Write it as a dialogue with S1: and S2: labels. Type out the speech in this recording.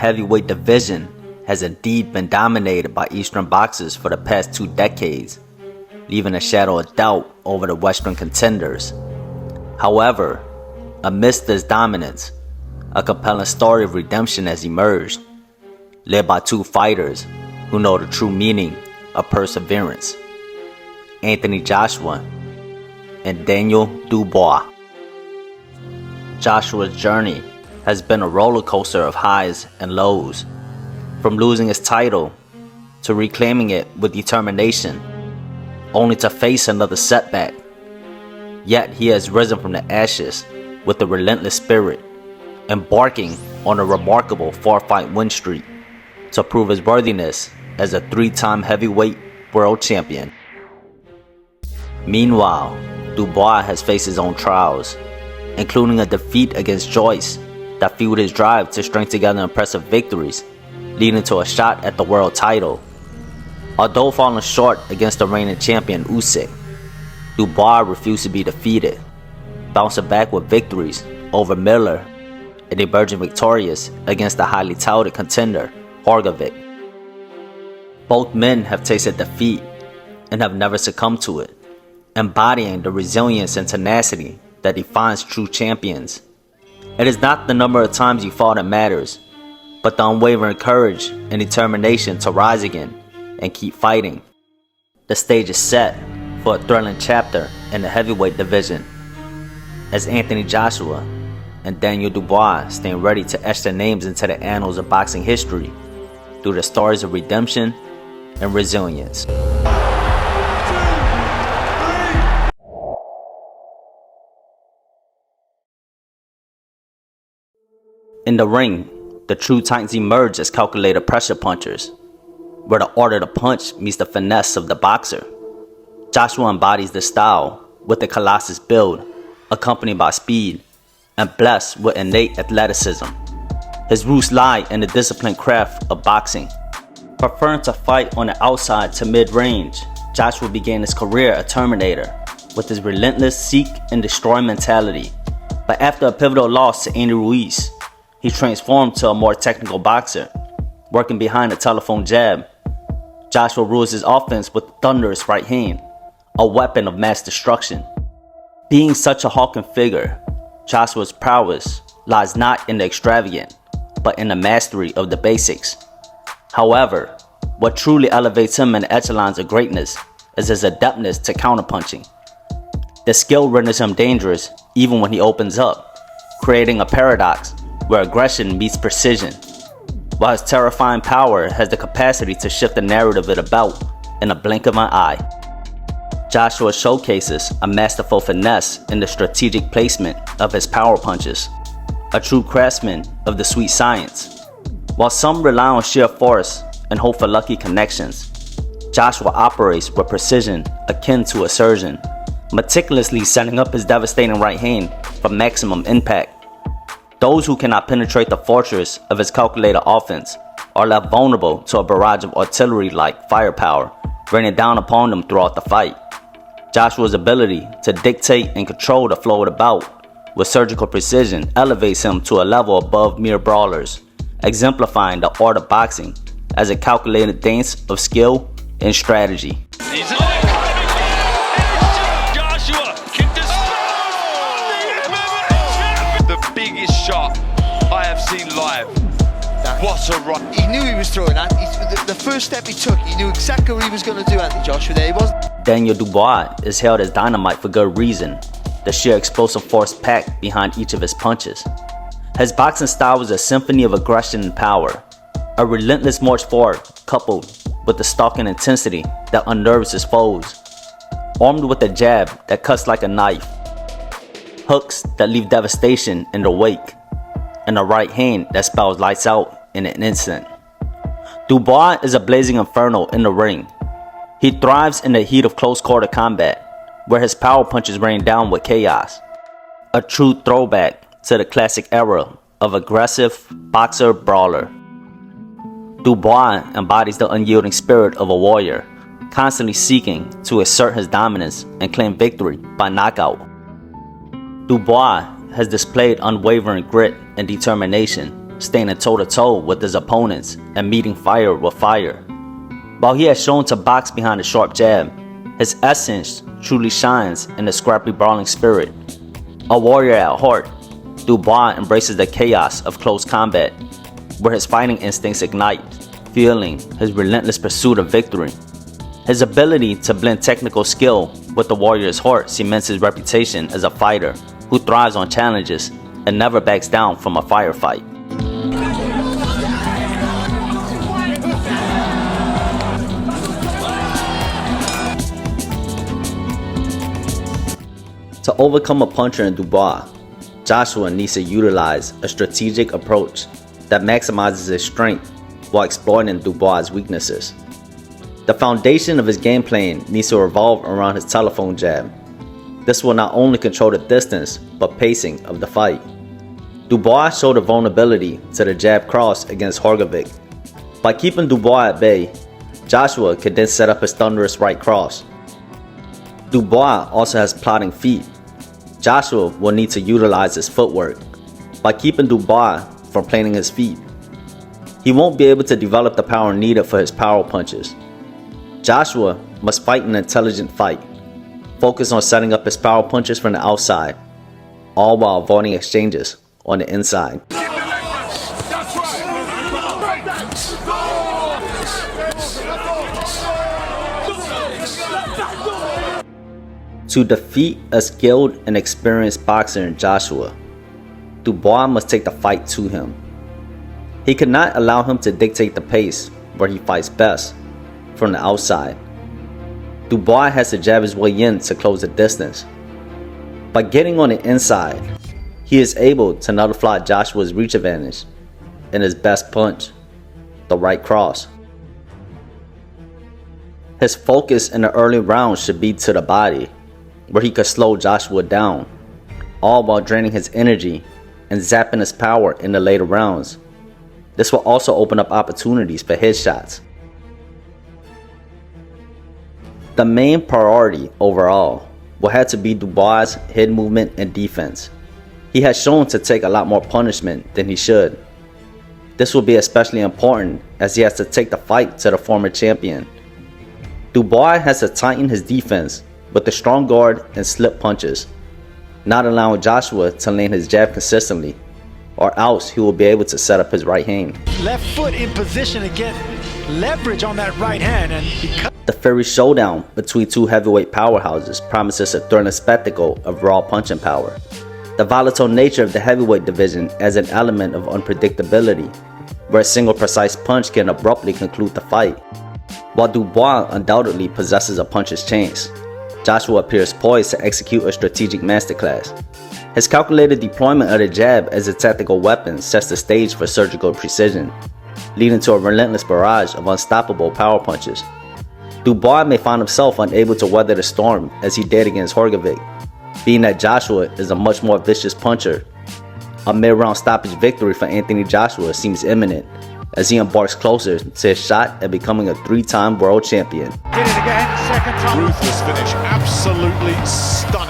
S1: heavyweight division has indeed been dominated by Eastern boxers for the past 2 decades, leaving a shadow of doubt over the Western contenders. However, amidst this dominance, a compelling story of redemption has emerged, led by 2 fighters who know the true meaning of perseverance: Anthony Joshua and Daniel Dubois. Joshua's journey has been a roller coaster of highs and lows, from losing his title to reclaiming it with determination, only to face another setback. Yet he has risen from the ashes with a relentless spirit, embarking on a remarkable 4-fight win streak to prove his worthiness as a 3-time heavyweight world champion. Meanwhile, Dubois has faced his own trials, including a defeat against Joyce that fueled his drive to string together impressive victories, leading to a shot at the world title. Although falling short against the reigning champion Usyk, Dubois refused to be defeated, bouncing back with victories over Miller and emerging victorious against the highly touted contender Hrgovic. Both men have tasted defeat and have never succumbed to it, embodying the resilience and tenacity that defines true champions. It is not the number of times you fall that matters, but the unwavering courage and determination to rise again and keep fighting. The stage is set for a thrilling chapter in the heavyweight division, as Anthony Joshua and Daniel Dubois stand ready to etch their names into the annals of boxing history through the stories of redemption and resilience. In the ring, the true titans emerge as calculated pressure punchers, where the art of the punch meets the finesse of the boxer. Joshua embodies this style with a colossus build, accompanied by speed, and blessed with innate athleticism. His roots lie in the disciplined craft of boxing. Preferring to fight on the outside to mid-range, Joshua began his career a Terminator with his relentless seek and destroy mentality. But after a pivotal loss to Andy Ruiz, he transformed to a more technical boxer, working behind a telephone jab. Joshua rules his offense with a thunderous right hand, a weapon of mass destruction. Being such a hulking figure, Joshua's prowess lies not in the extravagant, but in the mastery of the basics. However, what truly elevates him in the echelons of greatness is his adeptness to counterpunching. The skill renders him dangerous even when he opens up, creating a paradox where aggression meets precision, while his terrifying power has the capacity to shift the narrative of the bout in a blink of an eye. Joshua showcases a masterful finesse in the strategic placement of his power punches, a true craftsman of the sweet science. While some rely on sheer force and hope for lucky connections, Joshua operates with precision akin to a surgeon, meticulously setting up his devastating right hand for maximum impact. Those who cannot penetrate the fortress of his calculated offense are left vulnerable to a barrage of artillery-like firepower raining down upon them throughout the fight. Joshua's ability to dictate and control the flow of the bout with surgical precision elevates him to a level above mere brawlers, exemplifying the art of boxing as a calculated dance of skill and strategy.
S2: Joshua can the biggest shot I have seen live. What a run.
S3: He knew he was throwing that. The first step he took, he knew exactly what he was going to do, Anthony Joshua there. He wasn't.
S1: Daniel Dubois is hailed as dynamite for good reason, the sheer explosive force packed behind each of his punches. His boxing style was a symphony of aggression and power, a relentless march forward coupled with the stalking intensity that unnerves his foes. Armed with a jab that cuts like a knife, hooks that leave devastation in the wake, and a right hand that spells lights out in an instant. Dubois is a blazing inferno in the ring. He thrives in the heat of close quarter combat, where his power punches rain down with chaos. A true throwback to the classic era of aggressive boxer-brawler. Dubois embodies the unyielding spirit of a warrior, constantly seeking to assert his dominance and claim victory by knockout. Dubois has displayed unwavering grit and determination, standing toe-to-toe with his opponents and meeting fire with fire. While he has shown to box behind a sharp jab, his essence truly shines in the scrappy brawling spirit. A warrior at heart, Dubois embraces the chaos of close combat, where his fighting instincts ignite, fueling his relentless pursuit of victory. His ability to blend technical skill with the warrior's heart cements his reputation as a fighter who thrives on challenges and never backs down from a firefight. To overcome a puncher in Dubois, Joshua needs to utilize a strategic approach that maximizes his strength while exploiting Dubois' weaknesses. The foundation of his game plan needs to revolve around his telephone jab. This will not only control the distance, but pacing of the fight. Dubois showed a vulnerability to the jab cross against Hrgovic. By keeping Dubois at bay, Joshua could then set up his thunderous right cross. Dubois also has plotting feet. Joshua will need to utilize his footwork. By keeping Dubois from planting his feet, he won't be able to develop the power needed for his power punches. Joshua must fight an intelligent fight, focus on setting up his power punches from the outside, all while avoiding exchanges on the inside. To defeat a skilled and experienced boxer in Joshua, Dubois must take the fight to him. He cannot allow him to dictate the pace where he fights best, from the outside. Dubois has to jab his way in to close the distance. By getting on the inside, he is able to nullify Joshua's reach advantage and his best punch, the right cross. His focus in the early rounds should be to the body, where he could slow Joshua down, all while draining his energy and zapping his power in the later rounds. This will also open up opportunities for headshots. The main priority overall will have to be Dubois' head movement and defense. He has shown to take a lot more punishment than he should. This will be especially important as he has to take the fight to the former champion. Dubois has to tighten his defense with the strong guard and slip punches, not allowing Joshua to land his jab consistently, or else he will be able to set up his right hand.
S4: Left foot in position to get leverage on that right hand, and
S1: the fiery showdown between two heavyweight powerhouses promises a thrilling spectacle of raw punching power. The volatile nature of the heavyweight division adds an element of unpredictability, where a single precise punch can abruptly conclude the fight. While Dubois undoubtedly possesses a puncher's chance, Joshua appears poised to execute a strategic masterclass. His calculated deployment of the jab as a tactical weapon sets the stage for surgical precision, leading to a relentless barrage of unstoppable power punches. Dubois may find himself unable to weather the storm as he did against Hrgovic, being that Joshua is a much more vicious puncher. A mid-round stoppage victory for Anthony Joshua seems imminent as he embarks closer to his shot at becoming a three-time world champion.
S4: did it again, second time.
S5: Ruthless finish, absolutely stunning.